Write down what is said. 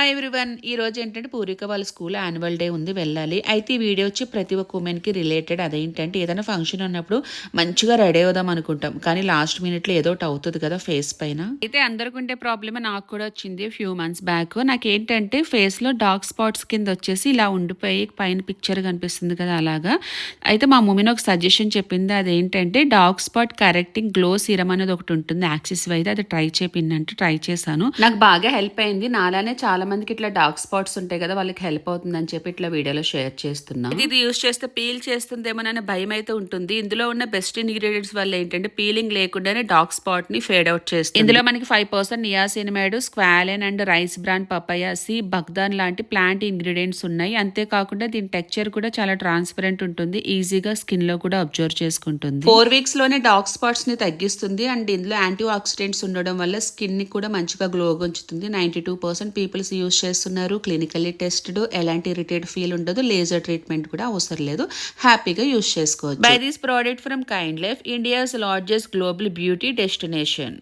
Hi everyone. ఈ రోజు ఏంటంటే పూర్విక వాళ్ళ స్కూల్ యాన్యువల్ డే ఉంది, వెళ్ళాలి. అయితే ఈ వీడియో వచ్చి ప్రతి ఒక్క ఉమెన్కి రిలేటెడ్. అదేంటంటే ఏదైనా ఫంక్షన్ ఉన్నప్పుడు మంచిగా రెడీ అవుదాం అనుకుంటాం, కానీ లాస్ట్ మినిట్లో ఏదో ఒకటి అవుతుంది కదా ఫేస్ పైన. అయితే అందరికి ఉండే ప్రాబ్లమ్ నాకు కూడా వచ్చింది ఫ్యూ మంత్స్ బ్యాక్. నాకేంటంటే ఫేస్లో డార్క్ స్పాట్స్ కింద వచ్చేసి ఇలా ఉండిపోయి పైన పిక్చర్ కనిపిస్తుంది కదా అలాగా. అయితే మా మమ్మీని ఒక సజెషన్ చెప్పింది, అదేంటంటే dark spot correcting glow serum అనేది ఒకటి ఉంటుంది యాక్సిస్ వైజ్, అది ట్రై చేపిందంటే ట్రై చేశాను, నాకు బాగా హెల్ప్ అయింది. నాలానే చాలా మందికి ఇట్లా డార్క్ స్పాట్స్ ఉంటాయి కదా, వాళ్ళకి హెల్ప్ అవుతుందని చెప్పి ఇట్లా వీడియోలో షేర్ చేస్తున్నాను. ఇది యూస్ చేస్తే పీల్ చేస్తుందేమోననే భయం అయితే ఉంటుంది. ఇందులో ఉన్న బెస్ట్ ఇంగ్రీడియంట్స్ వల్ల ఏంటంటే పీలింగ్ లేకుండానే డార్క్ స్పాట్ ని ఫేడ్ అవుట్ చేస్తుంది. ఇందులో మనకి 5% niacinamide, squalane and rice bran papaya సి బగ్దాన్ లాంటి ప్లాంట్ ఇంగ్రీడియంట్స్ ఉన్నాయి. అంతేకాకుండా దీని టెక్స్చర్ కూడా చాలా ట్రాన్స్పరెంట్ ఉంటుంది, ఈజీగా స్కిన్ లో కూడా అబ్జర్వ్ చేసుకుంటుంది. 4 వీక్స్ లోనే డార్క్ స్పాట్స్ ని తగ్గిస్తుంది. అండ్ ఇందులో యాంటీ ఆక్సిడెంట్స్ ఉండడం వల్ల స్కిన్ ని కూడా మంచిగా గ్లోగా ఉంచుతుంది. 92% పీపుల్స్ యూస్ చేస్తున్నారు, క్లినికల్లీ టెస్టెడ్, ఎలాంటి ఇరిటేట్ ఫీల్ ఉండదు, లేజర్ ట్రీట్మెంట్ కూడా అవసరం లేదు, హ్యాపీగా యూస్ చేసుకోవచ్చు. By this product from kind life, India's largest global beauty destination.